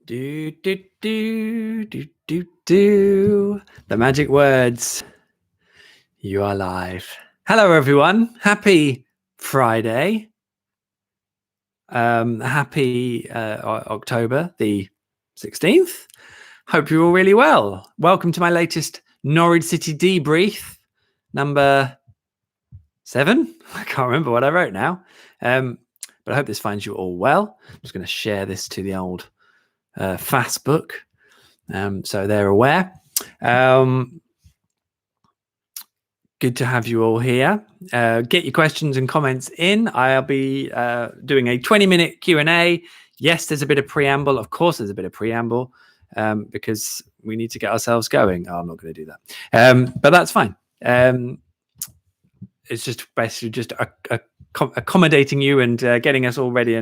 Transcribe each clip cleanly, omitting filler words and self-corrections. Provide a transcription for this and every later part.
Do, do, do, do, do, do. The magic words. You are live. Hello, everyone. Happy Friday. Happy October the 16th. Hope you're all really well. Welcome to my latest Norwich City Debrief, number 7. I can't remember what I wrote now. But I hope this finds you all well. I'm just going to share this to the old fast book, so they're aware. Good to have you all here. Get your questions and comments in. I'll be doing a 20-minute Q&A. Yes, there's a bit of preamble. Of course, there's a bit of preamble because we need to get ourselves going. Oh, I'm not going to do that, but that's fine. It's just basically just accommodating you and getting us all ready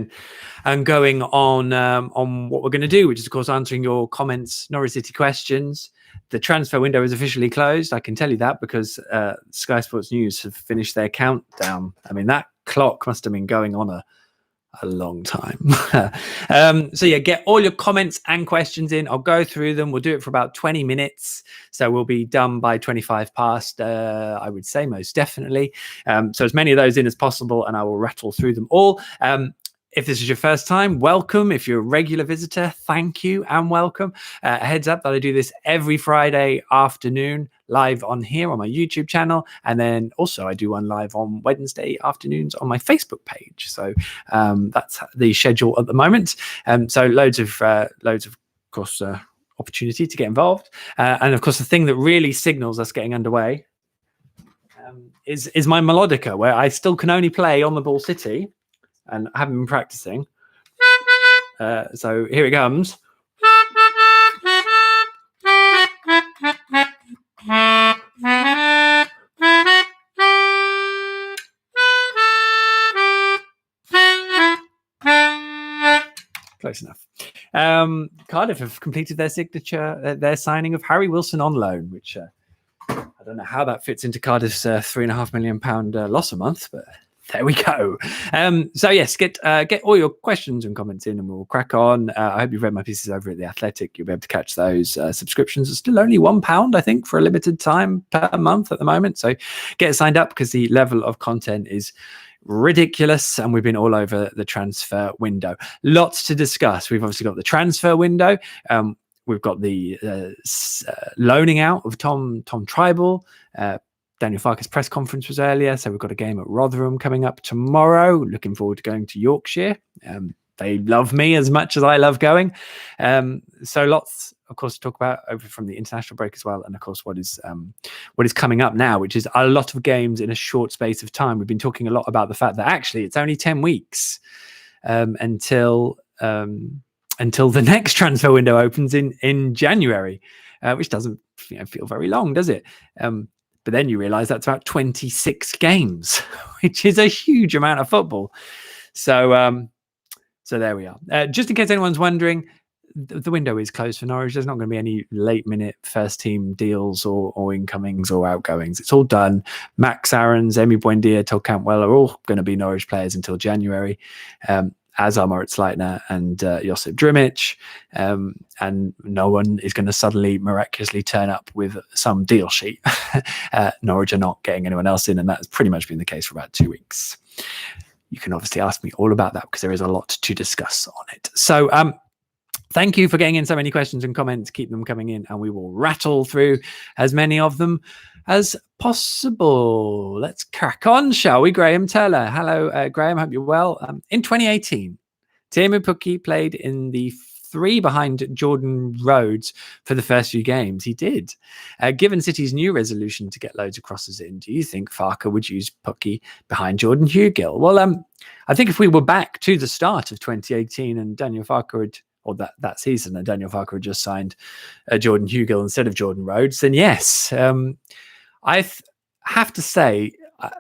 and going on what we're going to do, which is, of course, answering your comments, Norwich City questions. The transfer window is officially closed. I can tell you that because Sky Sports News have finished their countdown. I mean, that clock must have been going on a long time. So yeah, get all your comments and questions in. I'll go through them. We'll do it for about 20 minutes. So we'll be done by 25 past, I would say, most definitely. So as many of those in as possible, and I will rattle through them all. If this is your first time, welcome. If you're a regular visitor, thank you and welcome. Heads up that I do this every Friday afternoon live on here on my YouTube channel. And then also I do one live on Wednesday afternoons on my Facebook page. So that's the schedule at the moment. So loads of course, opportunity to get involved. And of course, the thing that really signals us getting underway is my melodica, where I still can only play on the ball City. And I haven't been practicing. So here it comes. Close enough. Cardiff have completed their their signing of Harry Wilson on loan, which I don't know how that fits into Cardiff's £3.5 million loss a month, but there we go. So yes, get all your questions and comments in and we'll crack on. I hope you've read my pieces over at The Athletic. You'll be able to catch those. Subscriptions are still only £1, I think, for a limited time per month at the moment. So get signed up because the level of content is ridiculous and we've been all over the transfer window. Lots to discuss. We've obviously got the transfer window. We've got the loaning out of Tom Tribal. Daniel Farke's press conference was earlier, so we've got a game at Rotherham coming up tomorrow. Looking forward to going to Yorkshire. They love me as much as I love going. So lots, of course, to talk about over from the international break as well, and of course what is coming up now, which is a lot of games in a short space of time. We've been talking a lot about the fact that actually it's only 10 weeks until the next transfer window opens in January, which doesn't feel very long, does it? But then you realize that's about 26 games, which is a huge amount of football. So there we are. Just in case anyone's wondering, the window is closed for Norwich. There's not going to be any late-minute first-team deals or incomings or outgoings. It's all done. Max Aarons, Emi Buendia, Todd Campbell are all going to be Norwich players until January. As are Moritz Leitner and Josip Drmic, and no one is going to suddenly miraculously turn up with some deal sheet. Norwich are not getting anyone else in, and that's pretty much been the case for about 2 weeks. You can obviously ask me all about that because there is a lot to discuss on it. So thank you for getting in so many questions and comments. Keep them coming in and we will rattle through as many of them as possible. Let's crack on, shall we? Graham Taylor. Hello, Graham. Hope you're well. In 2018, Timo Werner played in the 3 behind Jordan Rhodes for the first few games. He did. Given City's new resolution to get loads of crosses in, do you think Farke would use Pukki behind Jordan Hugill? Well, I think if we were back to the start of 2018 and Daniel Farke had, or that season, and Daniel Farke had just signed Jordan Hugill instead of Jordan Rhodes, then yes. I have to say,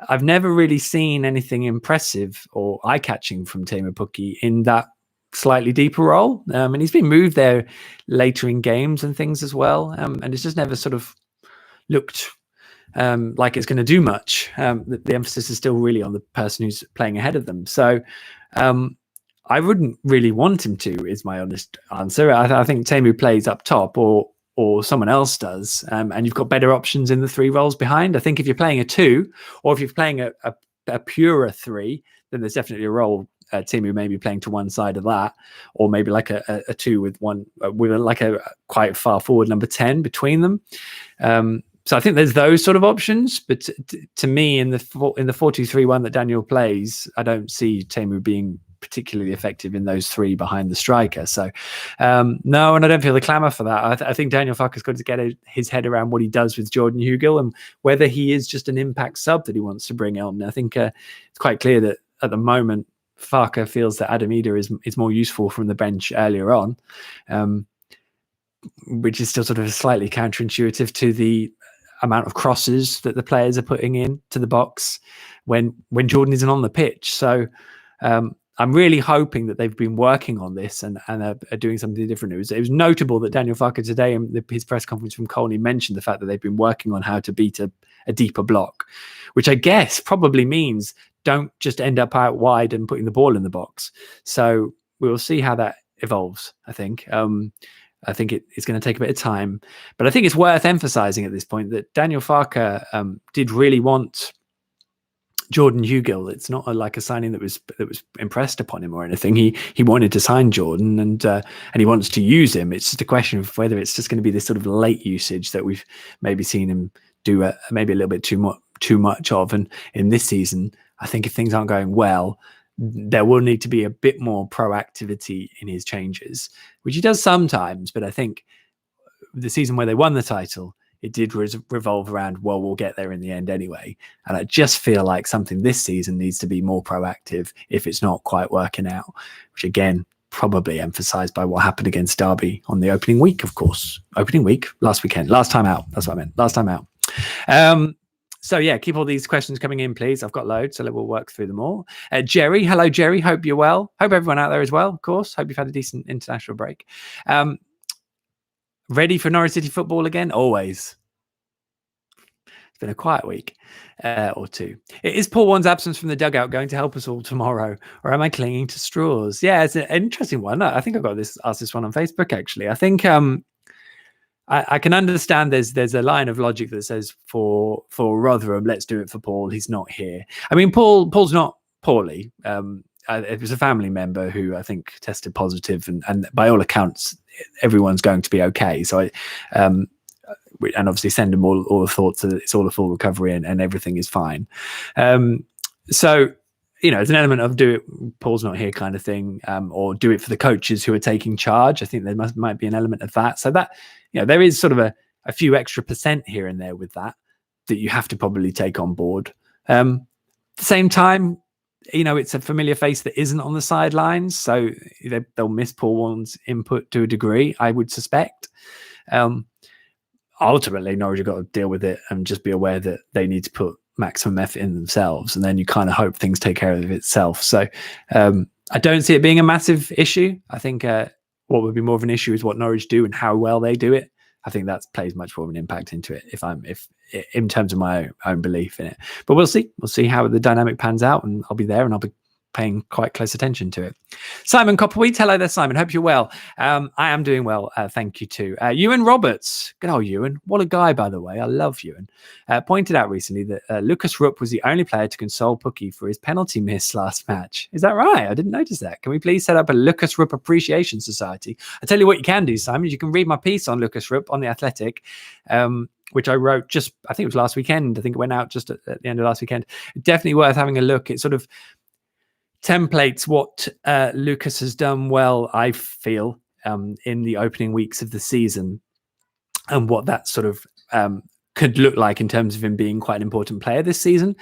I've never really seen anything impressive or eye-catching from Timo Werner in that slightly deeper role. And he's been moved there later in games and things as well. And it's just never sort of looked like it's going to do much. The emphasis is still really on the person who's playing ahead of them. So I wouldn't really want him to, is my honest answer. I think Timo plays up top or someone else does, and you've got better options in the 3 roles behind. I think if you're playing a 2, or if you're playing a purer 3, then there's definitely a role Timo may be playing to one side of that, or maybe like a 2 with one with like a quite far forward number 10 between them. So I think there's those sort of options, but to me, in the 4-2-3-1 that Daniel plays, I don't see Timo being particularly effective in those 3 behind the striker. So no, and I don't feel the clamour for that. I think Daniel Farke's got to get his head around what he does with Jordan Hugill and whether he is just an impact sub that he wants to bring on. I think it's quite clear that at the moment, Farke feels that Adam Eder is more useful from the bench earlier on, which is still sort of slightly counterintuitive to the amount of crosses that the players are putting in to the box when Jordan isn't on the pitch. So I'm really hoping that they've been working on this and are doing something different. It was notable that Daniel Farke today in his press conference from Colney mentioned the fact that they've been working on how to beat a deeper block, which I guess probably means don't just end up out wide and putting the ball in the box. So we'll see how that evolves, I think. I think it's going to take a bit of time, but I think it's worth emphasizing at this point that Daniel Farke did really want Jordan Hugill. It's not like a signing that was impressed upon him or anything. He wanted to sign Jordan and he wants to use him. It's just a question of whether it's just going to be this sort of late usage that we've maybe seen him do maybe a little bit too much of. And in this season, I think if things aren't going well, there will need to be a bit more proactivity in his changes, which he does sometimes. But I think the season where they won the title, it did revolve around, well, we'll get there in the end anyway. And I just feel like something this season needs to be more proactive if it's not quite working out, which again, probably emphasized by what happened against Derby on the opening week, of course. Opening week, last weekend, last time out. That's what I meant, last time out. So yeah, keep all these questions coming in, please. I've got loads, so we'll work through them all. Jerry, hello, Jerry. Hope you're well. Hope everyone out there is well, of course. Hope you've had a decent international break. Ready for Norwich City football again? Always. It's been a quiet week or two. Is Paul Warne's absence from the dugout going to help us all tomorrow, or am I clinging to straws? Yeah, it's an interesting one. I think I got asked this one on Facebook, actually. I think I can understand there's a line of logic that says for Rotherham, let's do it for Paul. He's not here. I mean, Paul's not poorly. It was a family member who I think tested positive, and by all accounts, everyone's going to be okay. So and obviously send him all the thoughts that it's all a full recovery and everything is fine. So, you know, it's an element of do it, Paul's not here kind of thing, or do it for the coaches who are taking charge. I think there might be an element of that. So that, you know, there is sort of a few extra % here and there with that you have to probably take on board. At the same time, you know, it's a familiar face that isn't on the sidelines, so they'll miss Paul Warne's input to a degree, I would suspect. Ultimately, Norwich have got to deal with it and just be aware that they need to put maximum effort in themselves, and then you kind of hope things take care of itself. So I don't see it being a massive issue. I think what would be more of an issue is what Norwich do and how well they do it. I think that plays much more of an impact into it if in terms of my own belief in it. But we'll see how the dynamic pans out, and I'll be there and I'll be paying quite close attention to it. Simon Copperwheat, hello there, Simon. Hope you're well. I am doing well. Thank you too. Ewan Roberts, good old Ewan. What a guy, by the way. I love Ewan. Pointed out recently that Lucas Rupp was the only player to console Pookie for his penalty miss last match. Is that right? I didn't notice that. Can we please set up a Lucas Rupp Appreciation Society? I tell you what you can do, Simon. You can read my piece on Lucas Rupp on The Athletic, which I wrote I think it was last weekend. I think it went out just at the end of last weekend. Definitely worth having a look. It sort of templates what Lucas has done well, I feel, in the opening weeks of the season, and what that sort of could look like in terms of him being quite an important player this season.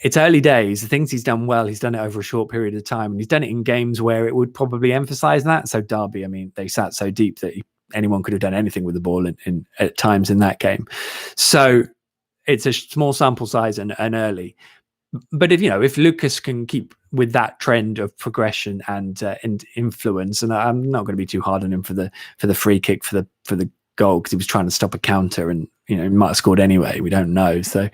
It's early days. The things he's done well, he's done it over a short period of time, and he's done it in games where it would probably emphasize that. So Derby, I mean, they sat so deep that anyone could have done anything with the ball in at times in that game. So it's a small sample size and early. But if Lucas can keep with that trend of progression and influence, and I'm not going to be too hard on him for the free kick for the goal, because he was trying to stop a counter and he might have scored anyway. We don't know. So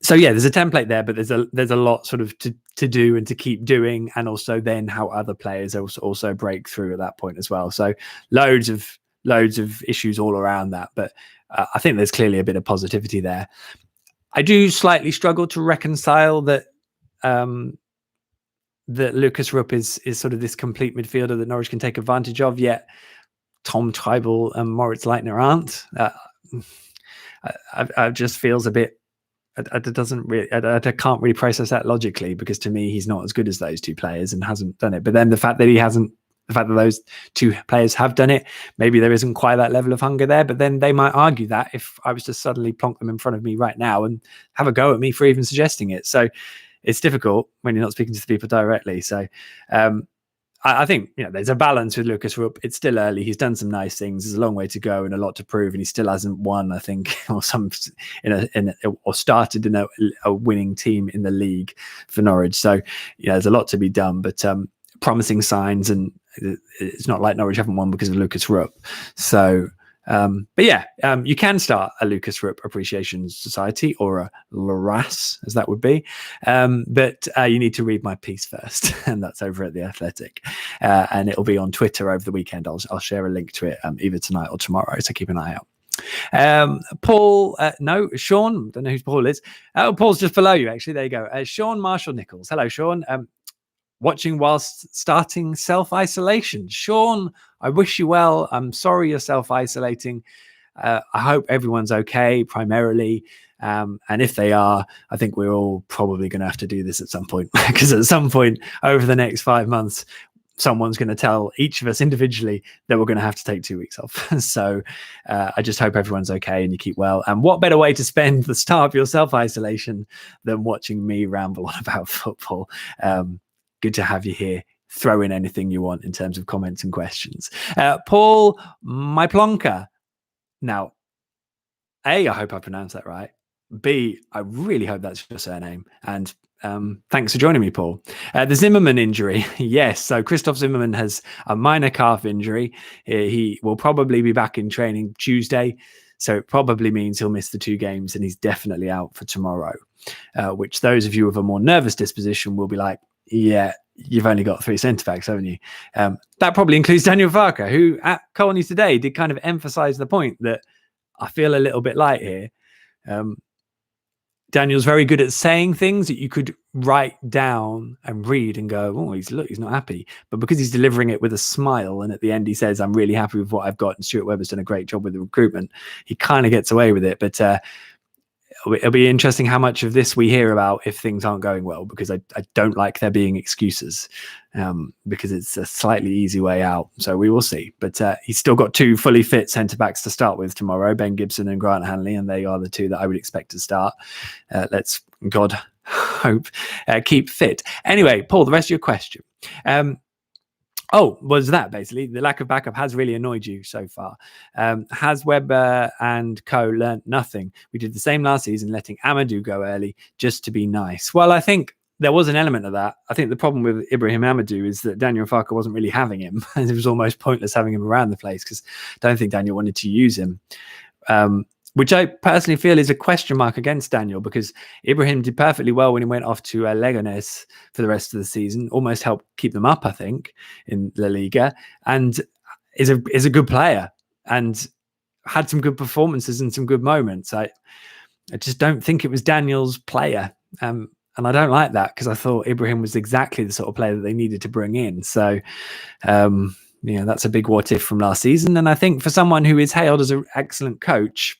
So yeah, there's a template there, but there's a lot sort of to do and to keep doing, and also then how other players also break through at that point as well. So loads of issues all around that, but I think there's clearly a bit of positivity there. I do slightly struggle to reconcile that that Lucas Rupp is sort of this complete midfielder that Norwich can take advantage of, yet Tom Tybal and Moritz Leitner aren't. I just feels a bit. It doesn't really. I can't really process that logically, because to me he's not as good as those two players and hasn't done it. But then the fact that those two players have done it, maybe there isn't quite that level of hunger there. But then they might argue that if I was to suddenly plonk them in front of me right now and have a go at me for even suggesting it. So it's difficult when you're not speaking to the people directly. So I think there's a balance with Lucas Rupp. It's still early. He's done some nice things. There's a long way to go and a lot to prove, and he still hasn't won, I think, or started in a winning team in the league for Norwich. So there's a lot to be done, but promising signs, and it's not like Norwich haven't won because of Lucas Rupp. So but yeah, you can start a Lucas Rupp Appreciation Society, or a LRAS, as that would be. But you need to read my piece first, and that's over at The Athletic. And it'll be on Twitter over the weekend. I'll share a link to it either tonight or tomorrow, so keep an eye out. Paul, no, Sean, don't know who Paul is. Oh, Paul's just below you, actually. There you go. Sean Marshall Nichols. Hello, Sean. Watching whilst starting self-isolation. Sean, I wish you well. I'm sorry you're self-isolating. I hope everyone's okay, primarily. And if they are, I think we're all probably going to have to do this at some point, because at some point over the next 5 months, someone's going to tell each of us individually that we're going to have to take 2 weeks off. So I just hope everyone's okay and you keep well. And what better way to spend the start of your self-isolation than watching me ramble on about football? Good to have you here. Throw in anything you want in terms of comments and questions. Paul, my Plonker. Now, A, I hope I pronounced that right. B, I really hope that's your surname. And thanks for joining me, Paul. The Zimmerman injury. Yes, so Christoph Zimmerman has a minor calf injury. He will probably be back in training Tuesday. So it probably means he'll miss the 2 games, and he's definitely out for tomorrow, which those of you of a more nervous disposition will be like, yeah, you've only got 3 centre-backs, haven't you? That probably includes Daniel Farke, who at Colony today did kind of emphasise the point that I feel a little bit light here. Daniel's very good at saying things that you could write down and read and go, oh, he's not happy. But because he's delivering it with a smile, and at the end he says, I'm really happy with what I've got, and Stuart Webber's done a great job with the recruitment, he kind of gets away with it. But it'll be interesting how much of this we hear about if things aren't going well, because I don't like there being excuses, because it's a slightly easy way out. So we will see. But he's still got 2 fully fit centre-backs to start with tomorrow, Ben Gibson and Grant Hanley, and they are the 2 that I would expect to start. Let's, God hope, keep fit. Anyway, Paul, the rest of your question. Was that basically the lack of backup has really annoyed you so far? Has Webber and co learnt nothing? We did the same last season, letting Amadou go early just to be nice. Well, I think there was an element of that. I think the problem with Ibrahim Amadou is that Daniel Farke wasn't really having him. It was almost pointless having him around the place, because I don't think Daniel wanted to use him. Which I personally feel is a question mark against Daniel, because Ibrahim did perfectly well when he went off to Leganes for the rest of the season, almost helped keep them up, I think, in La Liga, and is a good player and had some good performances and some good moments. I just don't think it was Daniel's player. And I don't like that, because I thought Ibrahim was exactly the sort of player that they needed to bring in. So, that's a big what if from last season. And I think for someone who is hailed as an excellent coach,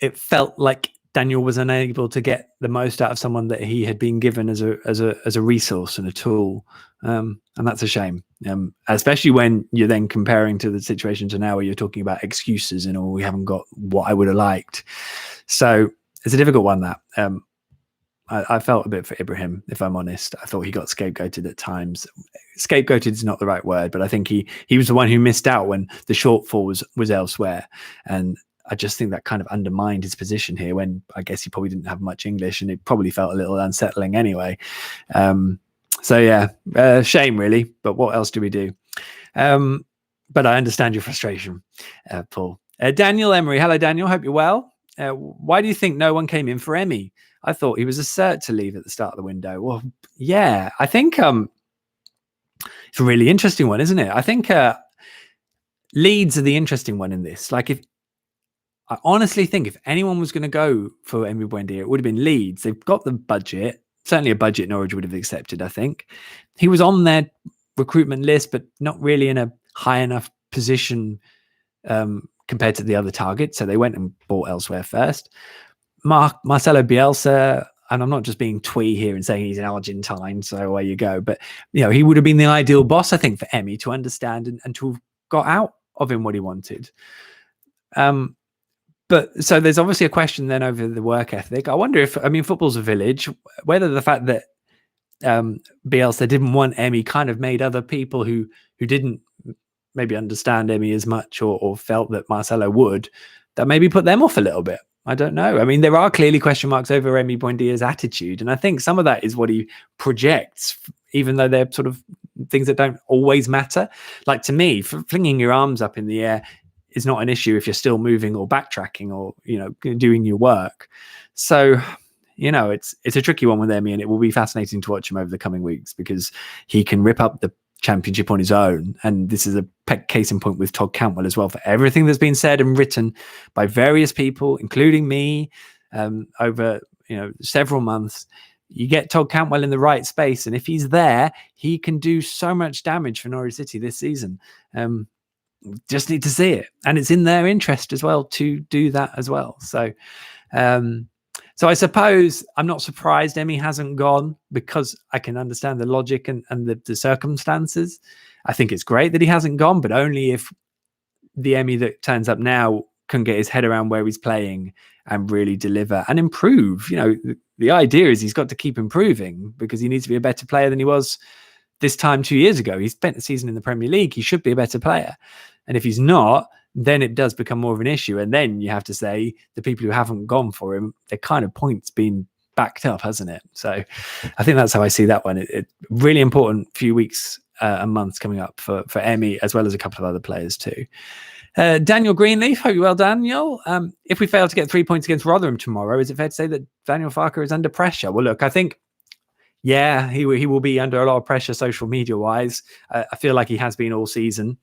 it felt like Daniel was unable to get the most out of someone that he had been given as a resource and a tool. And that's a shame, especially when you're then comparing to the situation to now, where you're talking about excuses and we haven't got what I would have liked. So it's a difficult one, that. I felt a bit for Ibrahim, if I'm honest. I thought he got scapegoated at times. Scapegoated is not the right word, but I think he was the one who missed out when the shortfall was elsewhere. And I just think that kind of undermined his position here, when I guess he probably didn't have much English, and it probably felt a little unsettling anyway. Shame really, but what else do we do? But I understand your frustration, Paul. Daniel Emery. Hello, Daniel. Hope you're well. why do you think no one came in for Emi? I thought he was a cert to leave at the start of the window. Well, yeah, I think it's a really interesting one, isn't it? I think Leeds are the interesting one in this. Like, I honestly think if anyone was going to go for Emi Buendia, it would have been Leeds. They've got the budget, certainly a budget Norwich would have accepted, I think. He was on their recruitment list, but not really in a high enough position compared to the other targets. So they went and bought elsewhere first. Marcelo Bielsa, and I'm not just being twee here and saying he's an Argentine, so away you go. But, he would have been the ideal boss, I think, for Emi to understand and to have got out of him what he wanted. But so there's obviously a question then over the work ethic. I wonder if, football's a village, whether the fact that Bielsa didn't want Emi kind of made other people who didn't maybe understand Emi as much or felt that Marcelo would, that maybe put them off a little bit. I don't know. There are clearly question marks over Emi Buendia's attitude. And I think some of that is what he projects, even though they're sort of things that don't always matter. Like, to me, flinging your arms up in the air is not an issue if you're still moving or backtracking or, doing your work. So, it's a tricky one with Emi, and it will be fascinating to watch him over the coming weeks because he can rip up the Championship on his own. And this is a case in point with Todd Campbell as well, for everything that's been said and written by various people, including me, over, several months. You get Todd Campbell in the right space, and if he's there, he can do so much damage for Norwich City this season. Just need to see it, and it's in their interest as well to do that as well. So I suppose I'm not surprised Emi hasn't gone, because I can understand the logic and the circumstances. I think it's great that he hasn't gone, but only if the Emi that turns up now can get his head around where he's playing and really deliver and improve. The idea is he's got to keep improving, because he needs to be a better player than he was this time 2 years ago. He spent the season in the Premier League. He should be a better player. And if he's not, then it does become more of an issue. And then you have to say the people who haven't gone for him, their kind of points been backed up, hasn't it? So I think that's how I see that one. It really important few weeks and months coming up for Emi, as well as a couple of other players too. Daniel Greenleaf, hope you well, Daniel. If we fail to get 3 points against Rotherham tomorrow, is it fair to say that Daniel Farker is under pressure? Well, look, I think, yeah, he will be under a lot of pressure social media wise. I feel like he has been all season.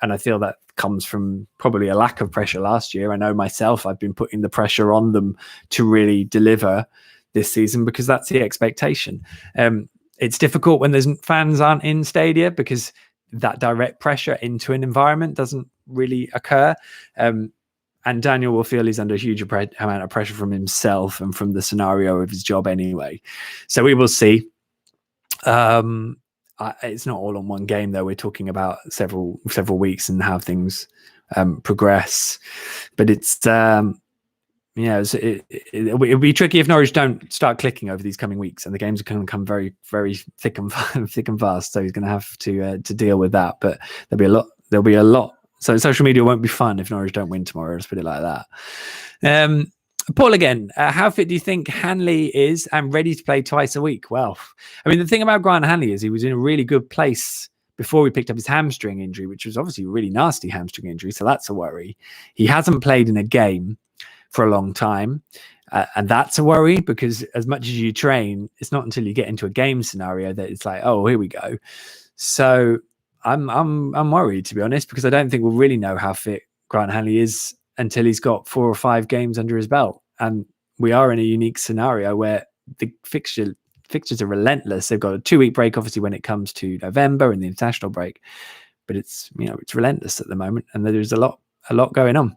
And I feel that comes from probably a lack of pressure last year. I know myself, I've been putting the pressure on them to really deliver this season, because that's the expectation. It's difficult when there's fans aren't in stadia, because that direct pressure into an environment doesn't really occur. And Daniel will feel he's under a huge amount of pressure from himself and from the scenario of his job anyway. So we will see. It's not all on one game, though. We're talking about several weeks and how things progress. But it's it'll be tricky if Norwich don't start clicking over these coming weeks, and the games are going to come very, very thick and fast. So he's going to have to deal with that. But there'll be a lot. So social media won't be fun if Norwich don't win tomorrow. Let's put it like that. Paul again, how fit do you think Hanley is and ready to play twice a week? Well, the thing about Grant Hanley is he was in a really good place before we picked up his hamstring injury, which was obviously a really nasty hamstring injury. So that's a worry. He hasn't played in a game for a long time. And that's a worry, because as much as you train, it's not until you get into a game scenario that it's like, oh, here we go. So I'm worried, to be honest, because I don't think we'll really know how fit Grant Hanley is until he's got 4 or 5 games under his belt. And we are in a unique scenario where the fixtures are relentless. They've got a 2-week break, obviously, when it comes to November and the international break, but it's relentless at the moment, and there's a lot going on.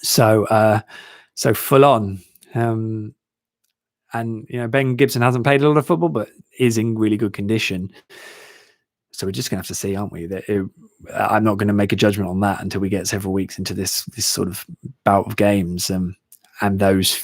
So full on. And Ben Gibson hasn't played a lot of football, but is in really good condition. So we're just going to have to see, aren't we? I'm not going to make a judgment on that until we get several weeks into this sort of bout of games. And those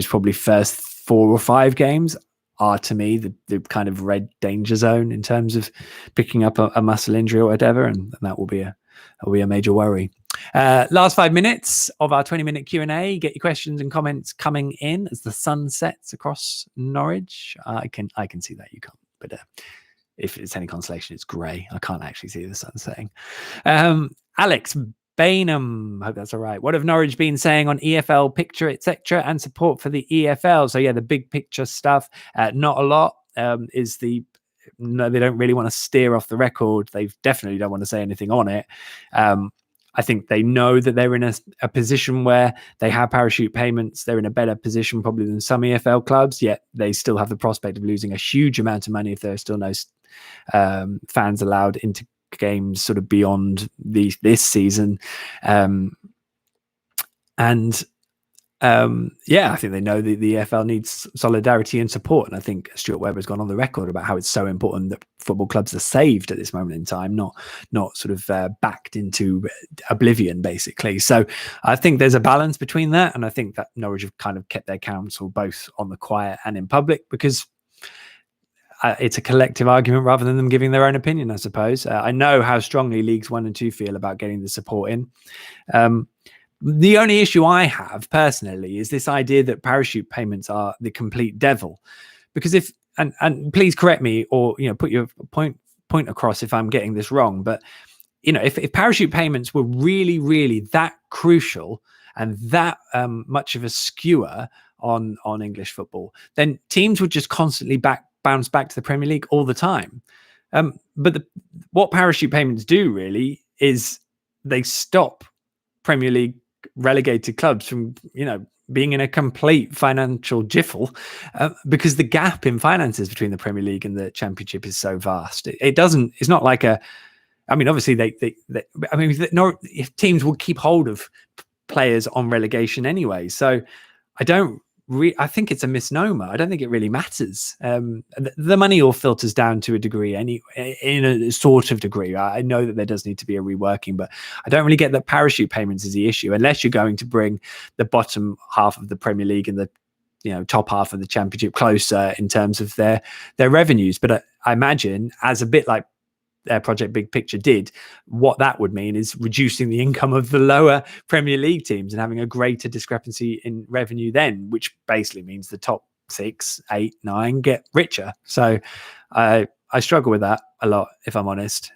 probably first 4 or 5 games are, to me, the kind of red danger zone in terms of picking up a muscle injury or whatever. And that will be a major worry. Last 5 minutes of our 20-minute Q&A. Get your questions and comments coming in as the sun sets across Norwich. I can see that, you can't, but if it's any consolation, it's grey. I can't actually see the sun setting. Alex Bainham, hope that's all right. What have Norwich been saying on EFL picture, etc., and support for the EFL? So yeah, the big picture stuff, not a lot. No, they don't really want to steer off the record. They definitely don't want to say anything on it. I think they know that they're in a position where they have parachute payments. They're in a better position probably than some EFL clubs, yet they still have the prospect of losing a huge amount of money if there are still no fans allowed into games sort of beyond this season. I think they know that the EFL needs solidarity and support. And I think Stuart Webber has gone on the record about how it's so important that football clubs are saved at this moment in time, not sort of backed into oblivion, basically. So I think there's a balance between that. And I think that Norwich have kind of kept their counsel both on the quiet and in public, because it's a collective argument rather than them giving their own opinion, I suppose. I know how strongly Leagues 1 and 2 feel about getting the support in. The only issue I have personally is this idea that parachute payments are the complete devil. Because if, and please correct me, or put your point across if I'm getting this wrong, but if parachute payments were really, really that crucial and that much of a skewer on English football, then teams would just constantly bounce back to the Premier League all the time. But what parachute payments do really is they stop Premier League relegated clubs from being in a complete financial jiffle, because the gap in finances between the Premier League and the Championship is so vast. It's not like obviously if teams will keep hold of players on relegation anyway. So I think it's a misnomer. I don't think it really matters. The money all filters down to a degree, in a sort of degree. I know that there does need to be a reworking, but I don't really get that parachute payments is the issue, unless you're going to bring the bottom half of the Premier League and the top half of the Championship closer in terms of their revenues. But I imagine, as a bit like Project Big Picture did, what that would mean is reducing the income of the lower Premier League teams and having a greater discrepancy in revenue then, which basically means the top 6, 8, 9 get richer. So I struggle with that a lot, if I'm honest.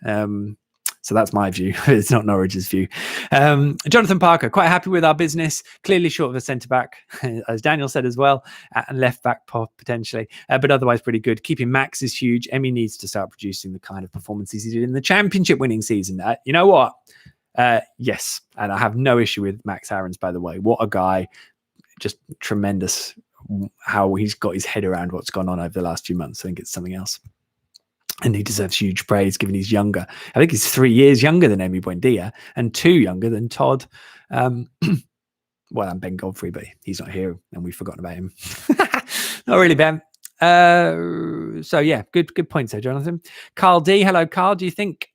So that's my view. It's not Norwich's view. Jonathan Parker, quite happy with our business. Clearly short of a centre-back, as Daniel said as well, and left-back potentially. But otherwise pretty good. Keeping Max is huge. Emi needs to start producing the kind of performances he did in the Championship winning season. You know what? Yes. And I have no issue with Max Aarons, by the way. What a guy. Just tremendous how he's got his head around what's gone on over the last few months. I think it's something else. And he deserves huge praise given he's younger. I think he's 3 years younger than Emi Buendia and 2 younger than Todd. And Ben Godfrey, but he's not here and we've forgotten about him. Not really, Ben. So yeah, good points there, Jonathan. Carl D. Hello, Carl. Do you think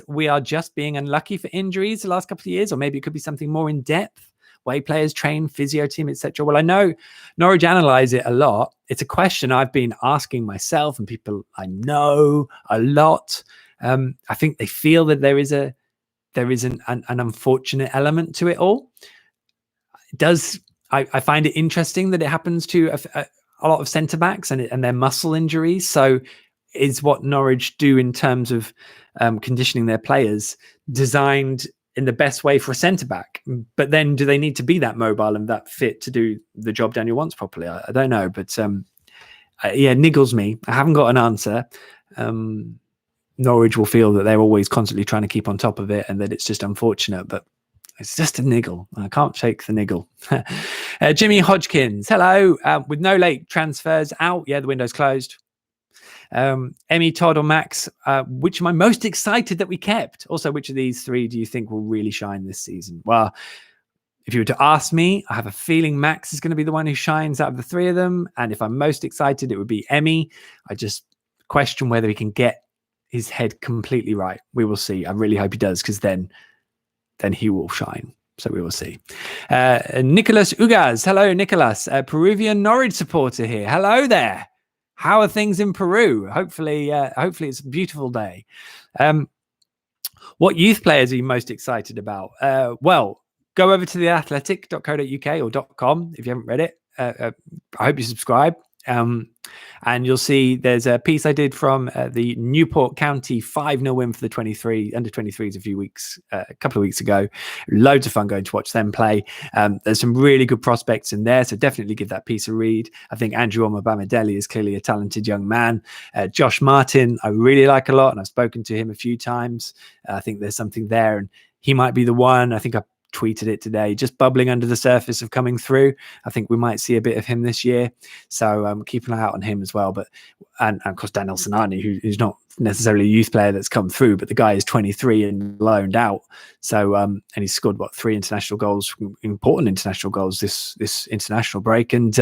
we are just being unlucky for injuries the last couple of years, or maybe it could be something more in depth? Way players train, physio team, etc. Well, I know Norwich analyze it a lot. It's a question I've been asking myself and people I know a lot. I think they feel that there is an unfortunate element to it all. I find it interesting that it happens to a lot of centre backs and their muscle injuries. So is what Norwich do in terms of conditioning their players designed in the best way for a centre-back? But then do they need to be that mobile and that fit to do the job Daniel wants properly? I don't know, but niggles me. I haven't got an answer. Norwich will feel that they're always constantly trying to keep on top of it and that it's just unfortunate, but it's just a niggle. I can't shake the niggle. Jimmy Hodgkins, hello. With no late transfers out, the window's closed. Emi, Todd or Max, which am I most excited that we kept? Also, which of these 3 do you think will really shine this season? Well, if you were to ask me, I have a feeling Max is going to be the one who shines out of the 3 of them. And if I'm most excited, it would be Emi. I just question whether he can get his head completely right. We will see. I really hope he does, because then he will shine. So we will see. Nicholas Ugaz. Hello, Nicholas. Peruvian Norwich supporter here. Hello there. How are things in Peru? Hopefully it's a beautiful day. What youth players are you most excited about? Well, go over to theathletic.co.uk or .com if you haven't read it. I hope you subscribe. And you'll see there's a piece I did from the Newport County 5-0 win for the under 23s a couple of weeks ago. Loads of fun going to watch them play. There's some really good prospects in there, so definitely give that piece a read. I think Andrew Omobamidele is clearly a talented young man. Josh Martin, I really like a lot, and I've spoken to him a few times. I think there's something there, and he might be the one. I think I tweeted it today, just bubbling under the surface of coming through. I think we might see a bit of him this year, so keep an eye out on him as well. But and of course Daniel Sinani, who's not necessarily a youth player that's come through, but the guy is 23 and loaned out. So and he's scored 3 international goals, important international goals this international break, and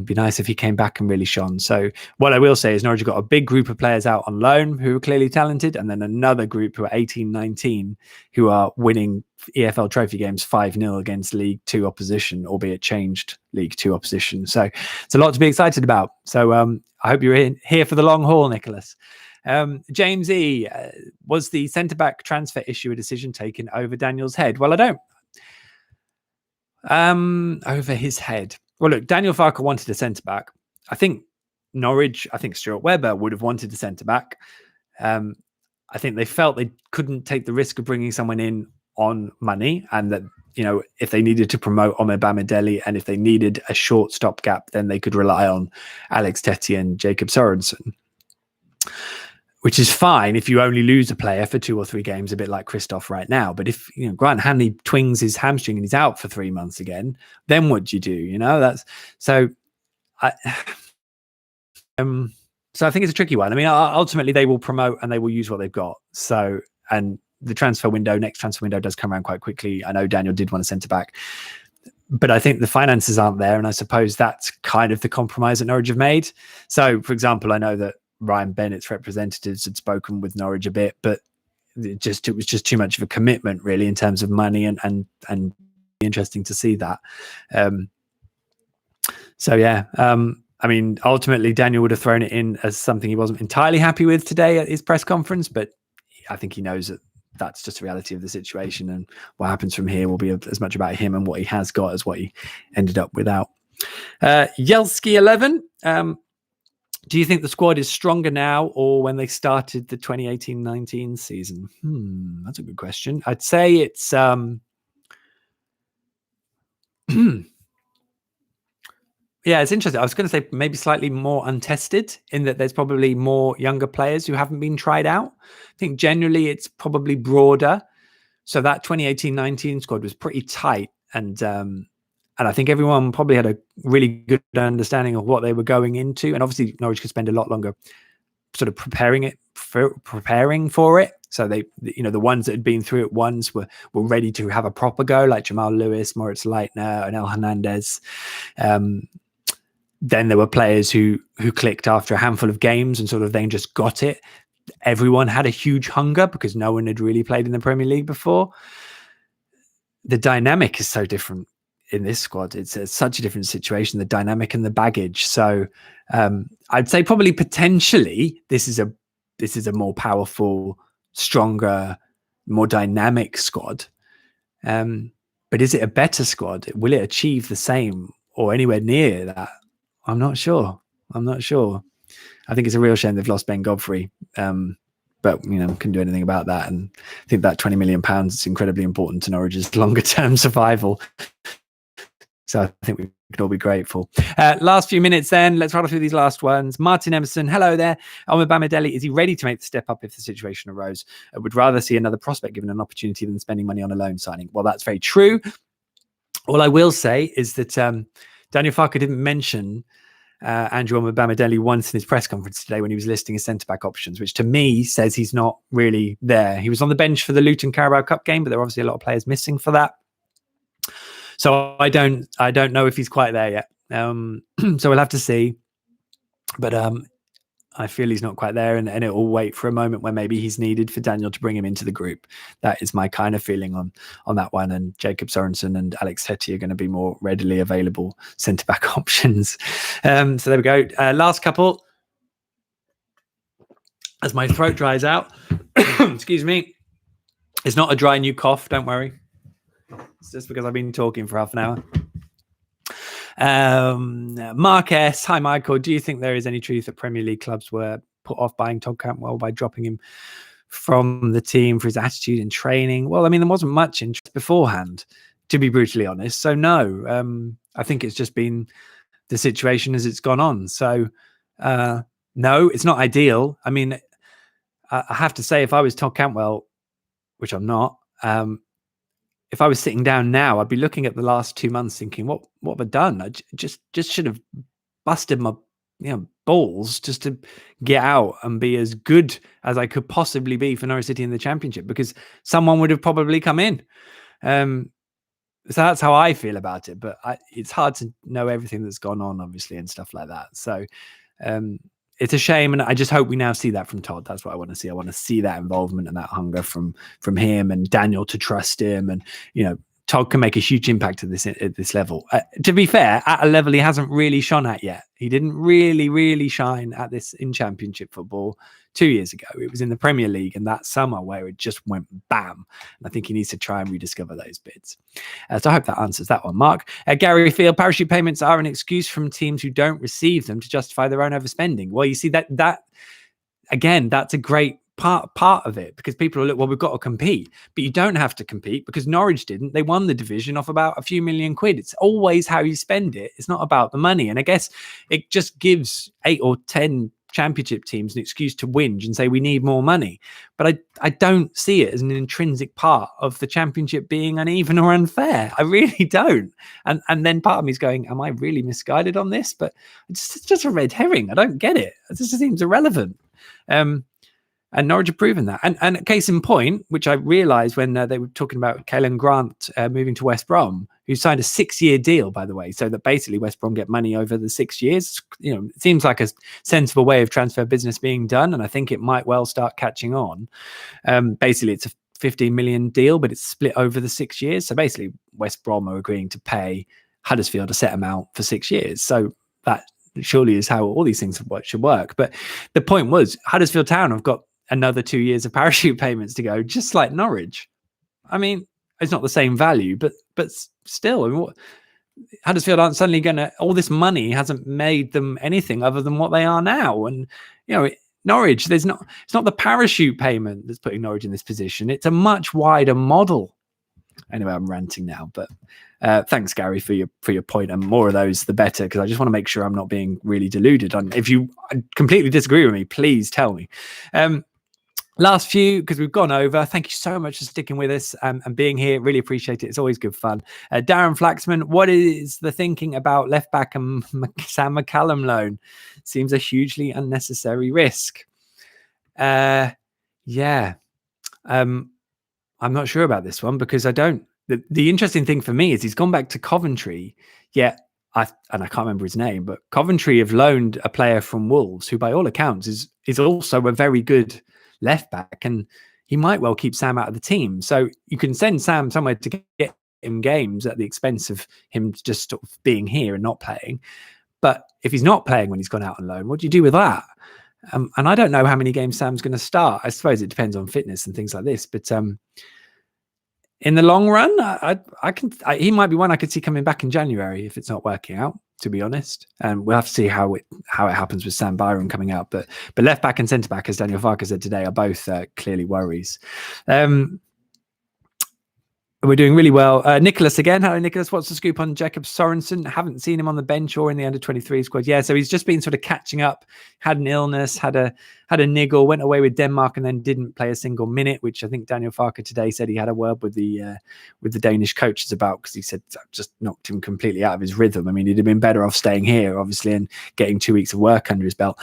be nice if he came back and really shone. So what I will say is Norwich have got a big group of players out on loan who are clearly talented, and then another group who are 18, 19 who are winning EFL trophy games 5-0 against League 2 opposition, albeit changed League 2 opposition. So it's a lot to be excited about. So I hope you're here for the long haul, Nicholas. James E, was the centre-back transfer issue a decision taken over Daniel's head? Well, I don't. Over his head. Well, look, Daniel Farke wanted a centre-back. I think Stuart Webber would have wanted a centre-back. I think they felt they couldn't take the risk of bringing someone in on money, and that, if they needed to promote Omobamidele and if they needed a short stopgap, then they could rely on Alex Tettey and Jacob Sorensen, which is fine if you only lose a player for 2 or 3 games, a bit like Christoph right now. But if Grant Hanley twings his hamstring and he's out for 3 months again, then what do you do? That's so. So I think it's a tricky one. I mean, ultimately they will promote and they will use what they've got. So, and the next transfer window does come around quite quickly. I know Daniel did want a centre back, but I think the finances aren't there, and I suppose that's kind of the compromise that Norwich have made. So, for example, I know that Ryan Bennett's representatives had spoken with Norwich a bit, but it was just too much of a commitment, really, in terms of money, and interesting to see that. So yeah, I mean, ultimately Daniel would have thrown it in as something he wasn't entirely happy with today at his press conference, but I think he knows that that's just the reality of the situation, and what happens from here will be as much about him and what he has got as what he ended up without. Yelski 11. Do you think the squad is stronger now or when they started the 2018-19 season? That's a good question. I'd say it's yeah, it's interesting. I was going to say maybe slightly more untested, in that there's probably more younger players who haven't been tried out. I think generally it's probably broader. So that 2018-19 squad was pretty tight, and I think everyone probably had a really good understanding of what they were going into. And obviously Norwich could spend a lot longer sort of preparing for it. So they, the ones that had been through it once were ready to have a proper go, like Jamal Lewis, Moritz Leitner, and El Hernandez. Then there were players who clicked after a handful of games and sort of then just got it. Everyone had a huge hunger because no one had really played in the Premier League before. The dynamic is so different in this squad. It's such a different situation, the dynamic and the baggage. So I'd say probably potentially this is a more powerful, stronger, more dynamic squad. But is it a better squad? Will it achieve the same or anywhere near that? I'm not sure. I think it's a real shame they've lost Ben Godfrey. But couldn't do anything about that. And I think that £20 million is incredibly important to Norwich's longer term survival. So I think we could all be grateful. Last few minutes then. Let's rattle through these last ones. Martin Emerson, hello there. Omobamidele, is he ready to make the step up if the situation arose? I would rather see another prospect given an opportunity than spending money on a loan signing. Well, that's very true. All I will say is that Daniel Farke didn't mention Andrew Omobamidele once in his press conference today when he was listing his centre-back options, which to me says he's not really there. He was on the bench for the Luton Carabao Cup game, but there are obviously a lot of players missing for that. So I don't know if he's quite there yet. So we'll have to see. But I feel he's not quite there, and it will wait for a moment where maybe he's needed for Daniel to bring him into the group. That is my kind of feeling on that one. And Jacob Sorensen and Alex Tettey are going to be more readily available centre-back options. So there we go. Last couple. As my throat dries out, excuse me. It's not a dry new cough, don't worry. It's just because I've been talking for half an hour. Mark S. Hi, Michael. Do you think there is any truth that Premier League clubs were put off buying Todd Campbell by dropping him from the team for his attitude in training? Well, I mean, there wasn't much interest beforehand, to be brutally honest. So no, I think it's just been the situation as it's gone on. So no, it's not ideal. I mean, I have to say, if I was Todd Campbell, which I'm not, if I was sitting down now, I'd be looking at the last 2 months thinking, what have I done? I just should have busted my balls just to get out and be as good as I could possibly be for Norwich City in the Championship, because someone would have probably come in. So that's how I feel about it. But it's hard to know everything that's gone on, obviously, and stuff like that. So it's a shame, and I just hope we now see that from Todd. That's what I want to see. I want to see that involvement and that hunger from him and Daniel to trust him. And Todd can make a huge impact at this level. To be fair, at a level he hasn't really shone at yet. He didn't really shine at this in Championship football 2 years ago. It was in the Premier League and that summer where it just went bam. And I think he needs to try and rediscover those bits. So I hope that answers that one, Mark. Gary Field, parachute payments are an excuse from teams who don't receive them to justify their own overspending. Well, you see that again, that's a great part of it, because people are like, well, we've got to compete, but you don't have to compete, because Norwich didn't. They won the division off about a few million quid. It's always how you spend it. It's not about the money. And I guess it just gives 8 or 10 Championship teams an excuse to whinge and say we need more money. But I don't see it as an intrinsic part of the Championship being uneven or unfair. I really don't. And then part of me is going, am I really misguided on this? But it's just a red herring. I don't get it. It just seems irrelevant. And Norwich have proven that. And a case in point, which I realised when they were talking about Caelan Grant moving to West Brom, who signed a 6-year deal, by the way, so that basically West Brom get money over the 6 years. It seems like a sensible way of transfer business being done, and I think it might well start catching on. Basically, it's a 15 million deal, but it's split over the 6 years. So basically, West Brom are agreeing to pay Huddersfield a set amount for 6 years. So that surely is how all these things should work. But the point was, Huddersfield Town have got another 2 years of parachute payments to go, just like Norwich. I mean, it's not the same value, but still, I mean, Huddersfield aren't suddenly going to, all this money hasn't made them anything other than what they are now. And, Norwich, it's not the parachute payment that's putting Norwich in this position. It's a much wider model. Anyway, I'm ranting now, but thanks, Gary, for your point, and more of those, the better, because I just want to make sure I'm not being really deluded. If you completely disagree with me, please tell me. Last few, because we've gone over. Thank you so much for sticking with us and being here. Really appreciate it. It's always good fun. Darren Flaxman, what is the thinking about left back and Sam McCallum loan? Seems a hugely unnecessary risk. I'm not sure about this one, because I don't. The interesting thing for me is he's gone back to Coventry. Yet I can't remember his name, but Coventry have loaned a player from Wolves who, by all accounts, is also a very good left back, and he might well keep Sam out of the team. So you can send Sam somewhere to get him games at the expense of him just sort of being here and not playing. But if he's not playing when he's gone out on loan, what do you do with that? And I don't know how many games Sam's going to start. I suppose it depends on fitness and things like this. But in the long run, he might be one I could see coming back in January if it's not working out, to be honest. And we'll have to see how it happens with Sam Byron coming out. But left back and centre back, as Daniel Farker said today, are both clearly worries. We're doing really well. Nicholas again. Hello, Nicholas. What's the scoop on Jacob Sorensen? Haven't seen him on the bench or in the under-23 squad. Yeah, so he's just been sort of catching up. Had an illness, had a niggle, went away with Denmark, and then didn't play a single minute, which I think Daniel Farker today said he had a word with the Danish coaches about, because he said that just knocked him completely out of his rhythm. I mean, he'd have been better off staying here, obviously, and getting 2 weeks of work under his belt.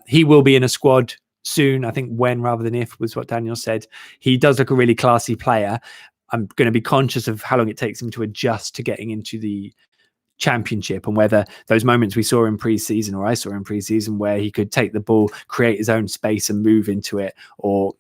He will be in a squad soon. I think when rather than if was what Daniel said. He does look a really classy player. I'm going to be conscious of how long it takes him to adjust to getting into the Championship, and whether those moments we saw in pre-season, or I saw in pre-season, where he could take the ball, create his own space and move into it, or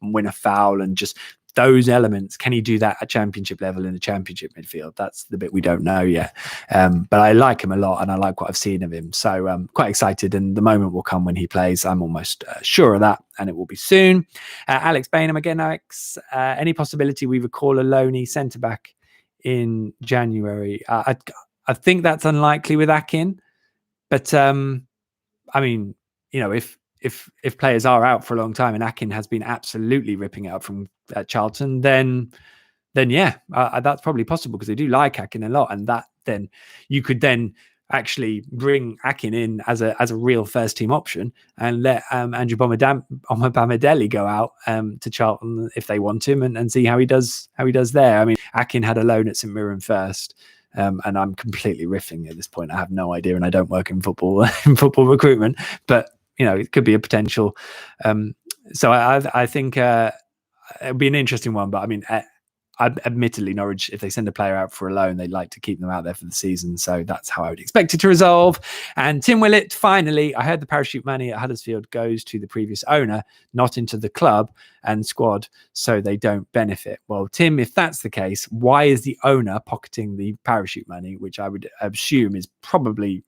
win a foul, and just those elements, can he do that at Championship level in the Championship midfield? That's the bit we don't know yet. But I like him a lot, and I like what I've seen of him. So I'm quite excited, and the moment will come when he plays. I'm almost sure of that, and it will be soon. Alex Bainham again, Alex. Any possibility we recall a loanee centre-back in January? I think that's unlikely with Akin, but I mean, if players are out for a long time and Akin has been absolutely ripping it up from Charlton, then yeah, that's probably possible because they do like Akin a lot, and that then you could then actually bring Akin in as a real first team option and let Andrew Omobamidele go out to Charlton if they want him and see how he does there. I mean, Akin had a loan at St Mirren first. And I'm completely riffing at this point. I have no idea, and I don't work in football recruitment. But it could be a potential. So I think it'd be an interesting one. But I mean, admittedly, Norwich, if they send a player out for a loan, they'd like to keep them out there for the season. So that's how I would expect it to resolve. And Tim Willett, finally, I heard the parachute money at Huddersfield goes to the previous owner, not into the club and squad, so they don't benefit. Well, Tim, if that's the case, why is the owner pocketing the parachute money, which I would assume is probably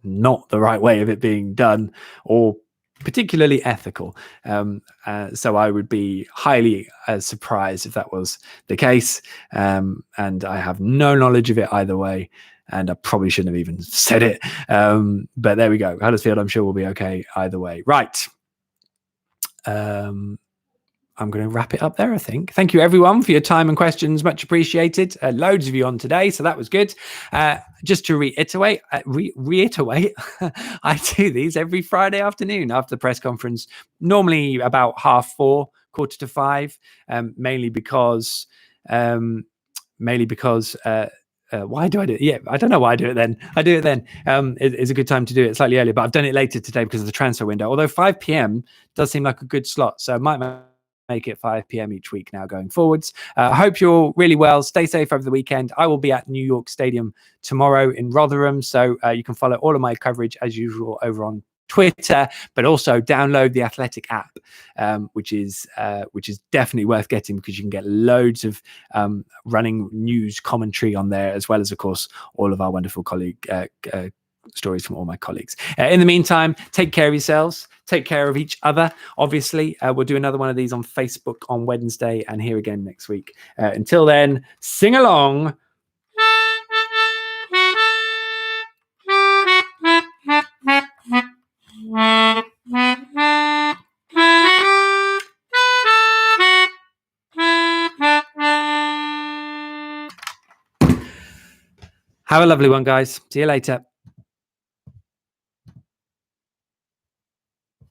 not the right way of it being done or particularly ethical. So I would be highly surprised if that was the case. And I have no knowledge of it either way. And I probably shouldn't have even said it. But there we go. Huddersfield, I'm sure, will be okay either way. Right. I'm going to wrap it up there, I think. Thank you, everyone, for your time and questions. Much appreciated. Loads of you on today, so that was good. Just to reiterate, I do these every Friday afternoon after the press conference, normally about 4:30, 4:45, mainly because why do I do it? Yeah, I don't know why I do it then. I do it then. It's a good time to do it slightly earlier, but I've done it later today because of the transfer window. Although 5 p.m. does seem like a good slot, so I might make it 5 p.m. each week now going forwards. I hope you're all really well. Stay safe over the weekend. I will be at New York Stadium tomorrow in Rotherham, so you can follow all of my coverage as usual over on Twitter, but also download the Athletic app, which is definitely worth getting because you can get loads of running news commentary on there, as well as, of course, all of our wonderful colleague stories from all my colleagues. In the meantime, take care of yourselves, take care of each other. Obviously, we'll do another one of these on Facebook on Wednesday and here again next week. Until then, sing along. Have a lovely one, guys. See you later.